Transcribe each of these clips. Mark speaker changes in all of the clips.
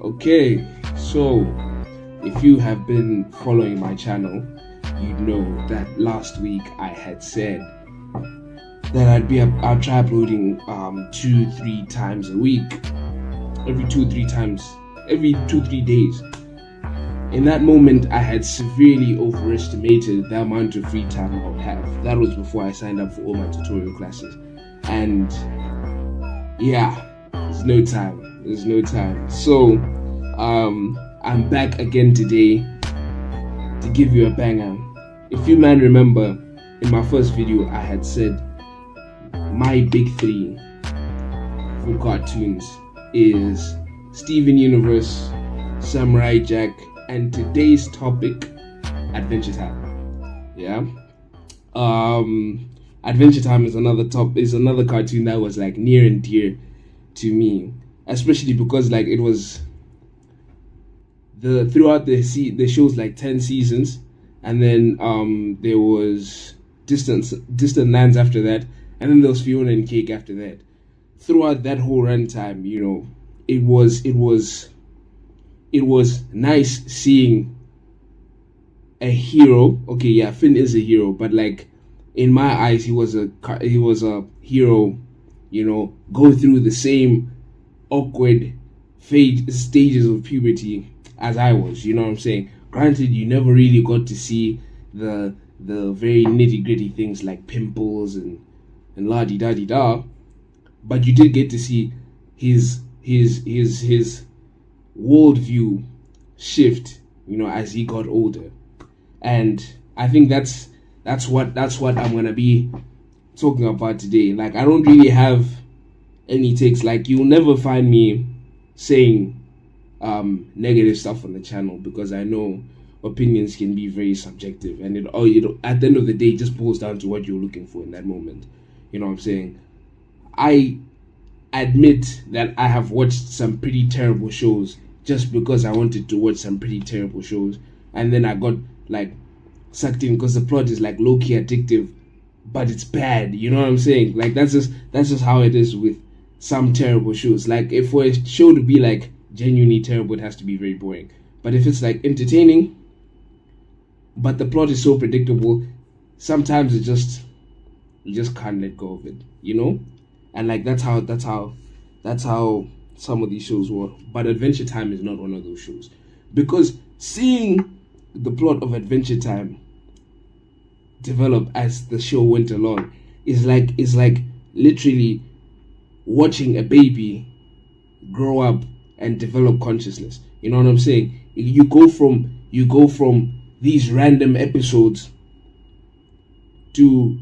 Speaker 1: Okay, so if you have been following my channel, you know that last week I had said that I'll try uploading 2-3 times a week, every 2-3 days. In that moment, I had severely overestimated the amount of free time I would have. That was before I signed up for all my tutorial classes, and yeah, there's no time. So I'm back again today to give you a banger. If you remember, in my first video I had said my big three for cartoons is Steven Universe, Samurai Jack, and today's topic, Adventure Time. Yeah. Adventure Time is another cartoon that was like near and dear to me, especially because like it was throughout the show's like 10 seasons, and then there was Distant Lands after that, and then there was Fiona and Cake after that. Throughout that whole runtime, it was nice seeing a hero. Okay, yeah, Finn is a hero, but like in my eyes, he was a hero. Go through the same awkward stages of puberty as I was. You know what I'm saying? Granted, you never really got to see the very nitty gritty things like pimples and la di da di da, but you did get to see his worldview shift, as he got older. And I think that's what I'm gonna be talking about today. Like, I don't really have any takes. Like, you'll never find me saying negative stuff on the channel, because I know opinions can be very subjective, and it at the end of the day, it just boils down to what you're looking for in that moment. You know what I'm saying? I admit that I have watched some pretty terrible shows just because I wanted to watch some pretty terrible shows, and then I got like sucked in because the plot is like low-key addictive, but it's bad. You know what I'm saying? Like, that's just how it is with some terrible shows. Like, if for a show to be like genuinely terrible, it has to be very boring. But if it's like entertaining, but the plot is so predictable, sometimes you just can't let go of it, and like that's how some of these shows were. But Adventure Time is not one of those shows, because seeing the plot of Adventure Time develop as the show went along is like literally watching a baby grow up and develop consciousness. You know what I'm saying? You go from these random episodes to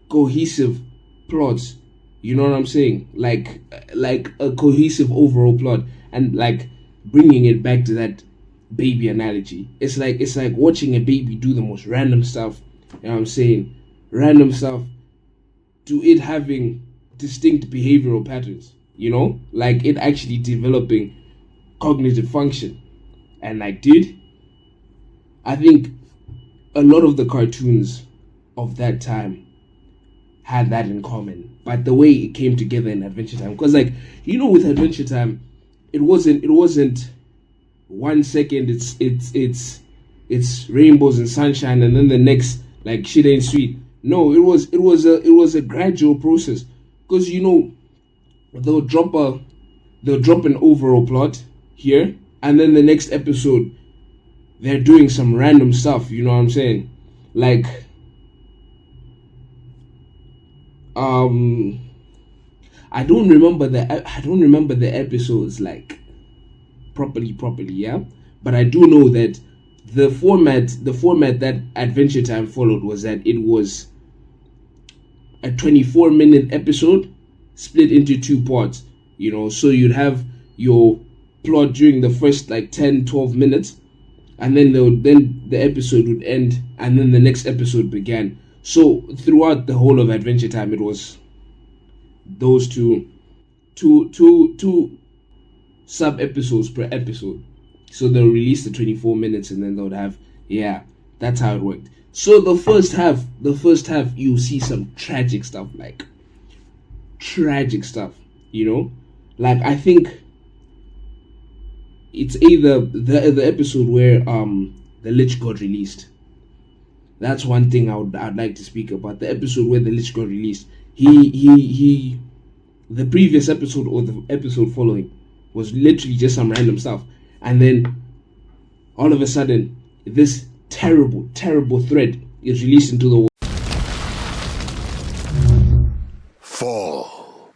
Speaker 1: cohesive plots. You know what I'm saying? Like a cohesive overall plot, and like bringing it back to that baby analogy. It's like watching a baby do the most random stuff. You know what I'm saying? Random stuff to it having distinct behavioral patterns. Like it actually developing cognitive function. And like, dude, I think a lot of the cartoons of that time had that in common, but the way it came together in Adventure Time, because like, with Adventure Time, it wasn't 1 second it's rainbows and sunshine, and then the next, like, shit ain't sweet. No, it was a gradual process, because they'll drop an overall plot here, and then the next episode they're doing some random stuff. You know what I'm saying? Like, I don't remember the episodes like properly, yeah. But I do know that the format that Adventure Time followed was that it was a 24-minute episode split into 2 parts. So you'd have your plot during the first like 10-12 minutes, and then the episode would end, and then the next episode began. So throughout the whole of Adventure Time, it was those two sub episodes per episode. So they'll release the 24 minutes, and then they'll have, that's how it worked. So the first half, you see some tragic stuff, like tragic stuff. Like, I think it's either the episode where the Lich got released. That's one thing I'd like to speak about. The episode where the Lich got released. He the previous episode or the episode following was literally just some random stuff, and then all of a sudden this terrible thread is released into the world.
Speaker 2: Fall.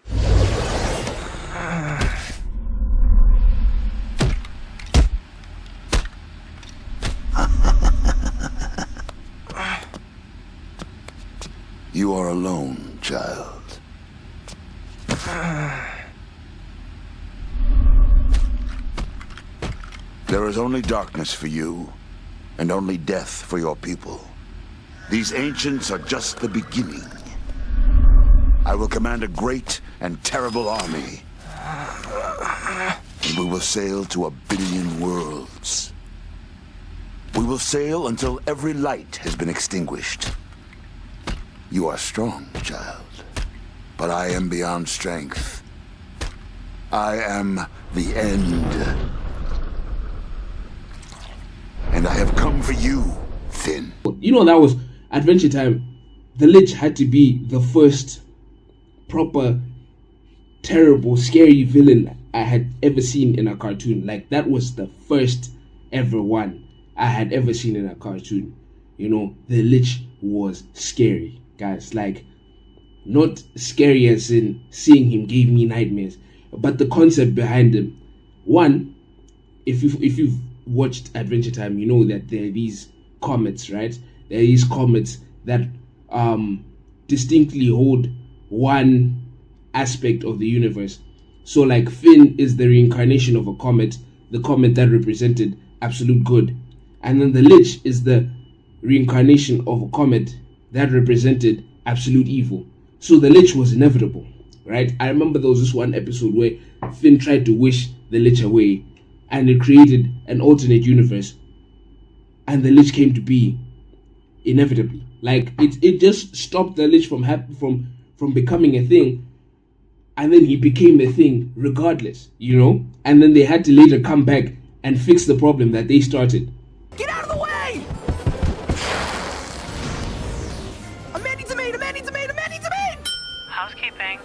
Speaker 2: You are alone, child. There is only darkness for you, and only death for your people. These ancients are just the beginning. I will command a great and terrible army, and we will sail to 1 billion worlds. We will sail until every light has been extinguished. You are strong, child, but I am beyond strength. I am the end. And I have come for you, Finn.
Speaker 1: You know, that was Adventure Time. The Lich had to be the first proper, terrible, scary villain I had ever seen in a cartoon. Like, that was the first ever one I had ever seen in a cartoon. You know, the Lich was scary, guys. Like, not scary as in seeing him gave me nightmares, but the concept behind him. One, if you've watched Adventure Time, you know that there are these comets, right? There are these comets that distinctly hold one aspect of the universe. So like Finn is the reincarnation of a comet, the comet that represented absolute good. And then the Lich is the reincarnation of a comet that represented absolute evil. So the Lich was inevitable, right? I remember there was this one episode where Finn tried to wish the Lich away, and it created an alternate universe, and the Lich came to be inevitably. Like, it just stopped the Lich from becoming a thing, and then he became a thing regardless, you know? And then they had to later come back and fix the problem that they started.
Speaker 3: Get out of the way! A man needs a maid! A man needs a maid! A man needs a maid!
Speaker 4: Housekeeping.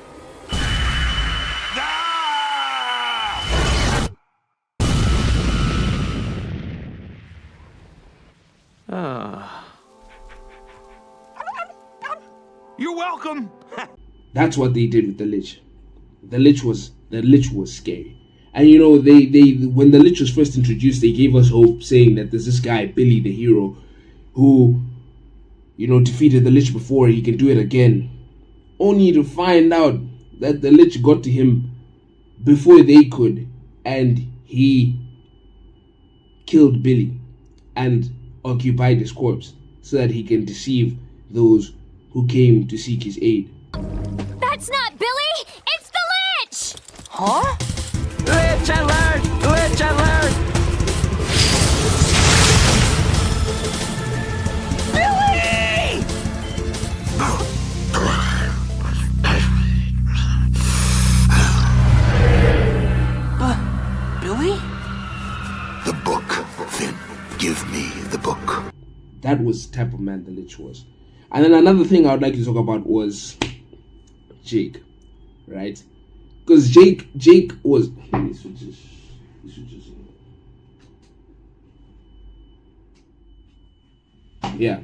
Speaker 3: You're welcome!
Speaker 1: That's what they did with the Lich. The Lich was scary. And you know, they when the Lich was first introduced, they gave us hope, saying that there's this guy, Billy the hero, who, you know, defeated the Lich before, he can do it again. Only to find out that the Lich got to him before they could, and he killed Billy and occupied his corpse so that he can deceive those who came to seek his aid.
Speaker 5: That's not Billy! It's the Lich!
Speaker 3: Huh? Lich alert! Lich alert! Billy! Billy?
Speaker 2: The book, Finn. Give me the book.
Speaker 1: That was the type of man the Lich was. And then another thing I would like to talk about was Jake, right? Because Jake was... Yeah.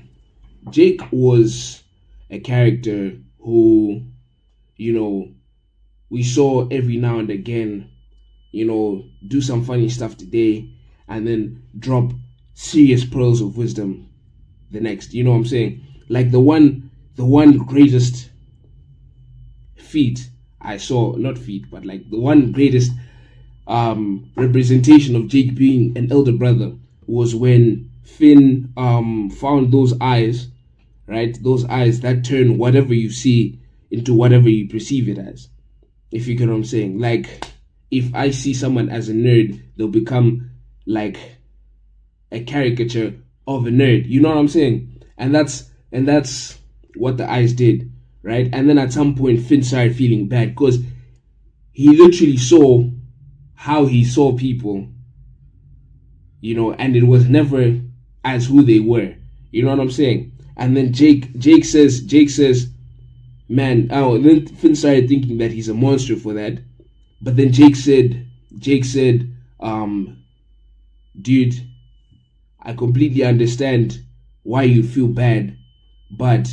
Speaker 1: Jake was a character who, you know, we saw every now and again, you know, do some funny stuff today and then drop serious pearls of wisdom the next. You know what I'm saying? Like the one greatest feat I saw, not feat, but like the one greatest representation of Jake being an elder brother was when Finn found those eyes, right? Those eyes that turn whatever you see into whatever you perceive it as. If you get what I'm saying. Like, if I see someone as a nerd, they'll become like a caricature of a nerd. You know what I'm saying? And that's what the eyes did, right? And then at some point, Finn started feeling bad because he literally saw how he saw people and it was never as who they were. You know what I'm saying? And then Jake says, man, then Finn started thinking that he's a monster for that. But then Jake said, dude, I completely understand why you feel bad, but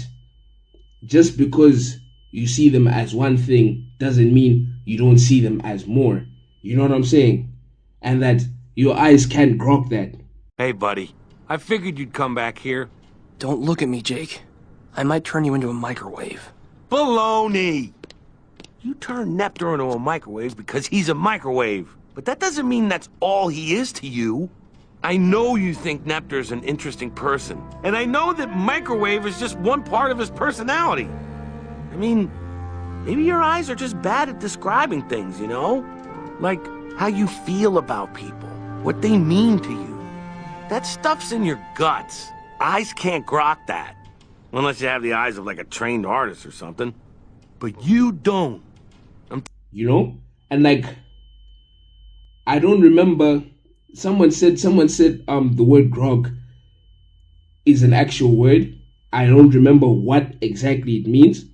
Speaker 1: just because you see them as one thing doesn't mean you don't see them as more. You know what I'm saying? And that your eyes can't grok that.
Speaker 4: Hey, buddy. I figured you'd come back here.
Speaker 3: Don't look at me, Jake. I might turn you into a microwave.
Speaker 4: Baloney! You turn Neptune into a microwave because he's a microwave. But that doesn't mean that's all he is to you. I know you think Neptune's an interesting person. And I know that microwave is just one part of his personality. I mean, maybe your eyes are just bad at describing things, you know? Like how you feel about people, what they mean to you. That stuff's in your guts. Eyes can't grok that. Unless you have the eyes of like a trained artist or something. But you don't.
Speaker 1: And like, I don't remember, someone said the word grog is an actual word. I don't remember what exactly it means,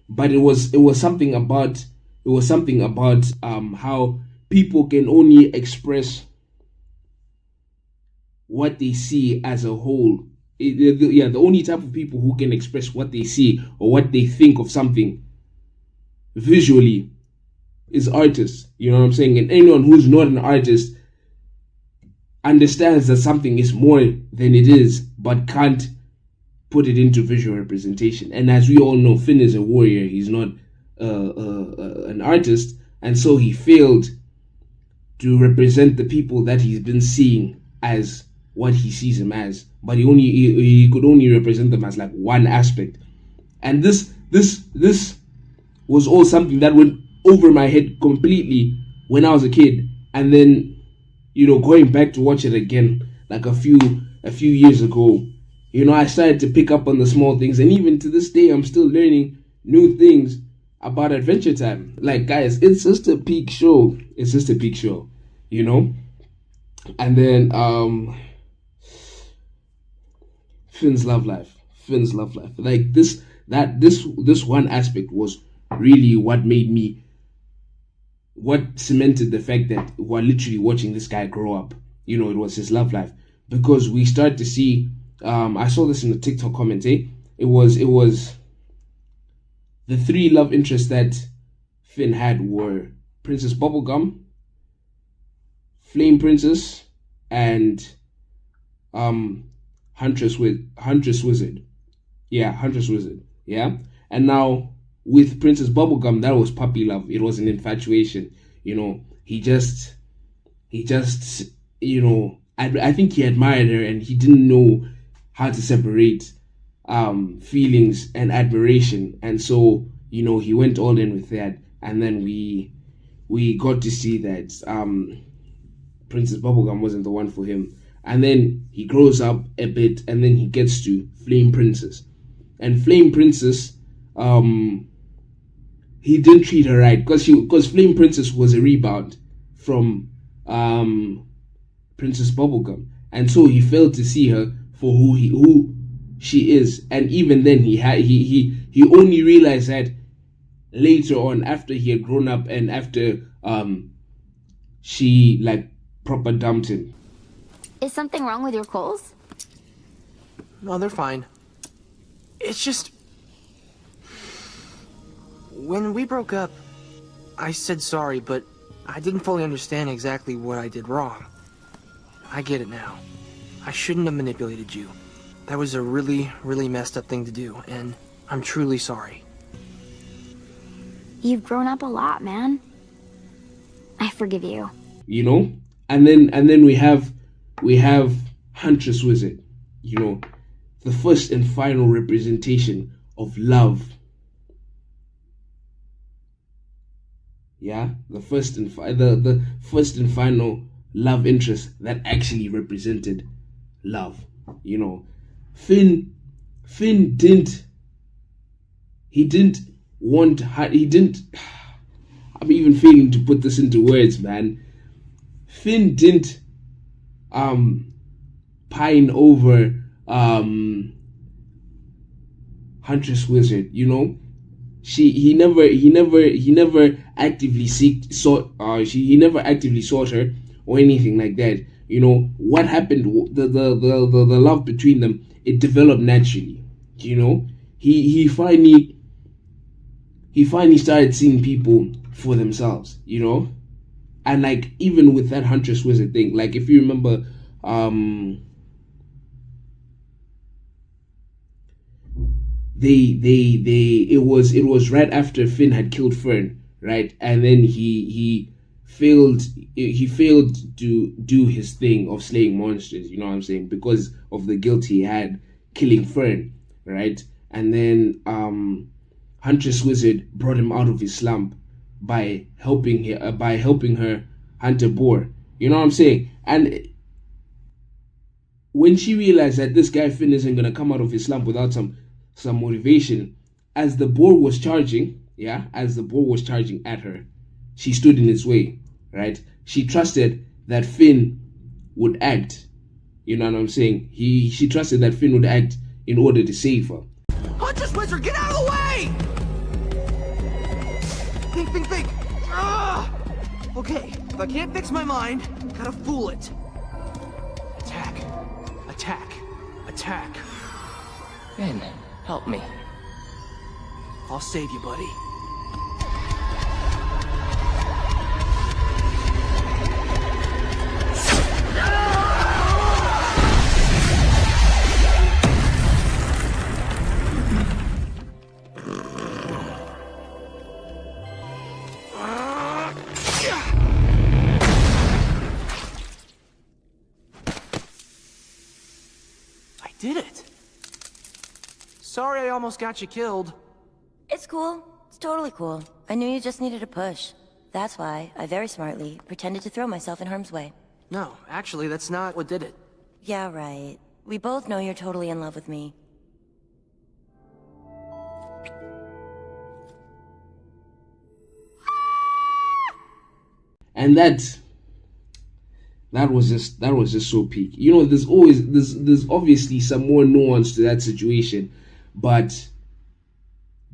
Speaker 1: but it was something about how people can only express what they see as a whole. The only type of people who can express what they see or what they think of something visually is artists. You know what I'm saying? And anyone who's not an artist understands that something is more than it is, but can't put it into visual representation. And as we all know, Finn is a warrior. He's not an artist, and so he failed to represent the people that he's been seeing as what he sees them as, but he could only represent them as like one aspect. And this was all something that went over my head completely when I was a kid, and then going back to watch it again like a few years ago, I started to pick up on the small things, and even to this day I'm still learning new things about Adventure Time. Like, guys, it's just a peak show. And then Finn's love life. Like this one aspect was really what cemented the fact that we're literally watching this guy grow up. It was his love life, because we start to see, I saw this in the TikTok comment, it was the three love interests that Finn had were Princess Bubblegum, Flame Princess, and Huntress Wizard. Yeah, Huntress Wizard. Yeah. And now with Princess Bubblegum, that was puppy love. It was an infatuation. He just I think he admired her, and he didn't know how to separate feelings and admiration. And so, he went all in with that. And then we got to see that Princess Bubblegum wasn't the one for him. And then he grows up a bit, and then he gets to Flame Princess. And Flame Princess, he didn't treat her right, because Flame Princess was a rebound from Princess Bubblegum, and so he failed to see her for who she is. And even then, he only realized that later on, after he had grown up and after she like proper dumped him.
Speaker 5: Is something wrong with your coals?
Speaker 3: No, they're fine. It's just... when we broke up, I said sorry, but I didn't fully understand exactly what I did wrong. I get it now. I shouldn't have manipulated you. That was a really, really messed up thing to do, and I'm truly sorry.
Speaker 5: You've grown up a lot, man. I forgive you.
Speaker 1: And then we have Huntress Wizard, the first and final representation of love. Yeah, the first and final love interest that actually represented love. Finn didn't want. I'm even failing to put this into words, man. Finn didn't pine over Huntress Wizard, you know. He never actively he never actively sought her or anything like that. You know what happened? The love between them, it developed naturally. You know, he finally started seeing people for themselves. You know, and like even with that Huntress Wizard thing, like if you remember, it was right after Finn had killed Fern, right? And then he failed to do his thing of slaying monsters, you know what I'm saying? Because of the guilt he had killing Fern, right? And then Huntress Wizard brought him out of his slump by helping her hunt a boar. You know what I'm saying? And when she realized that this guy Finn isn't gonna come out of his slump without some motivation, as the boar was charging at her, she stood in his way, right? She trusted that Finn would act. You know what I'm saying? She trusted that Finn would act in order to save her.
Speaker 3: Huntress Wizard, get out of the way! Think. Okay, if I can't fix my mind, gotta fool it. Attack.
Speaker 6: Finn, help me.
Speaker 3: I'll save you, buddy. I did it. Sorry I almost got you killed.
Speaker 7: It's cool. It's totally cool. I knew you just needed a push. That's why I very smartly pretended to throw myself in harm's way.
Speaker 3: No, actually, that's not what did it.
Speaker 7: Yeah, right. We both know you're totally in love with me.
Speaker 1: And that was just so peak. You know, there's obviously some more nuance to that situation, but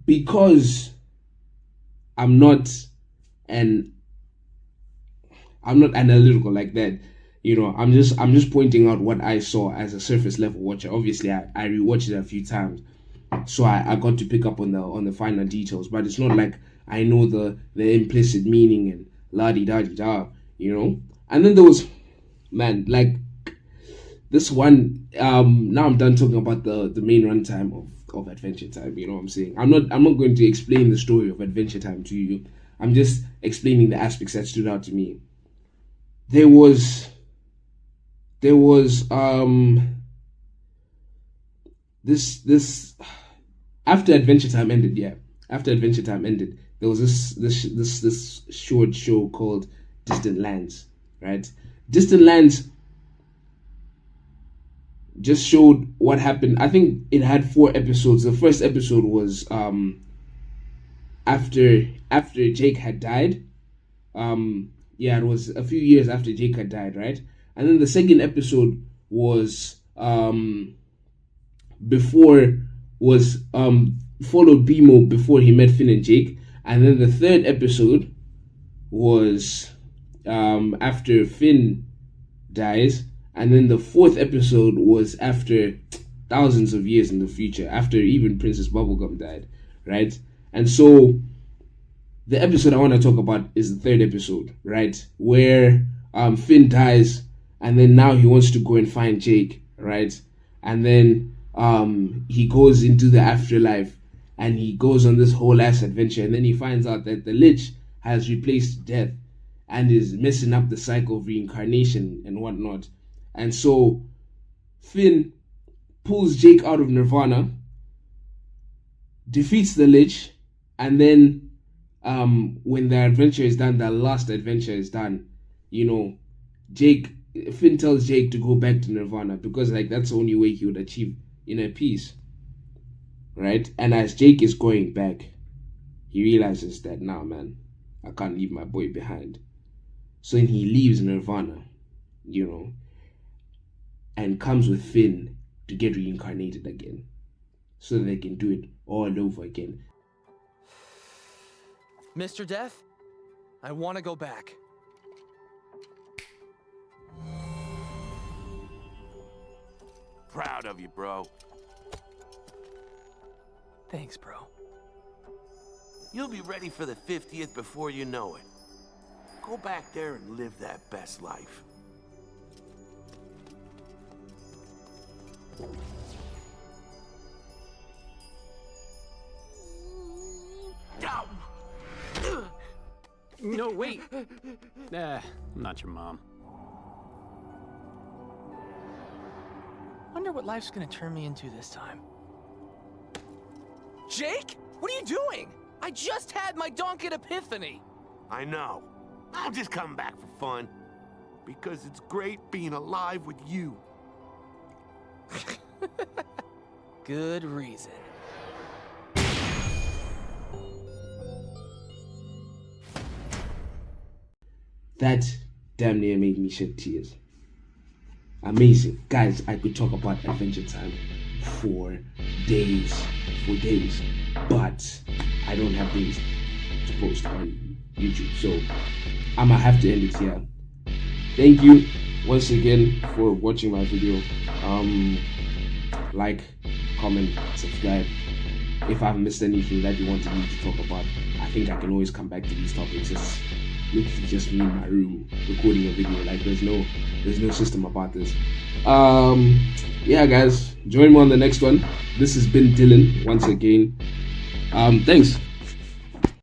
Speaker 1: because I'm not analytical like that, you know, I'm just pointing out what I saw as a surface level watcher. Obviously I rewatched it a few times, so I got to pick up on the finer details, but it's not like I know the implicit meaning and la-di-da-di-da, you know. And then there was, man, like this one, now I'm done talking about the main runtime of Adventure Time, you know what I'm saying? I'm not going to explain the story of Adventure Time to you. I'm just explaining the aspects that stood out to me. There was this after Adventure Time ended, there was this short show called Distant Lands, right? Distant Lands just showed what happened. I think it had 4 episodes. The first episode was after Jake had died. It was a few years after Jake had died, right? And then the second episode was followed BMO before he met Finn and Jake. And then the third episode was after Finn dies. And then the fourth episode was after thousands of years in the future, after even Princess Bubblegum died, right? And so the episode I want to talk about is the third episode, right? Where Finn dies, and then now he wants to go and find Jake, right? And then he goes into the afterlife, and he goes on this whole ass adventure, and then he finds out that the Lich has replaced death and is messing up the cycle of reincarnation and whatnot. And so Finn pulls Jake out of Nirvana, defeats the Lich, and then when the adventure is done, the last adventure is done, you know, Finn tells Jake to go back to Nirvana because like that's the only way he would achieve inner peace, right? And as Jake is going back, he realizes that, nah, man, I can't leave my boy behind. So then he leaves Nirvana, you know. and comes with Finn to get reincarnated again, so that they can do it all over again.
Speaker 3: Mr. Death, I want to go back.
Speaker 4: Proud of you, bro.
Speaker 3: Thanks, bro.
Speaker 4: You'll be ready for the 50th before you know it. Go back there and live that best life.
Speaker 3: No, wait.
Speaker 8: I'm not your mom.
Speaker 3: Wonder what life's gonna turn me into this time. Jake? What are you doing? I just had my Donkin epiphany.
Speaker 4: I know. I'm just coming back for fun. Because it's great being alive with you.
Speaker 3: Good reason.
Speaker 1: That damn near made me shed tears. Amazing. Guys, I could talk about Adventure Time for days. But I don't have days to post on YouTube. So I'm gonna have to end it here. Thank you once again for watching my video. Like, comment, subscribe. If I've missed anything that you wanted me to talk about, I think I can always come back to these topics. It's literally just me in my room recording a video. Like, there's no system about this. Yeah, guys, join me on the next one. This has been Dylan once again. Thanks.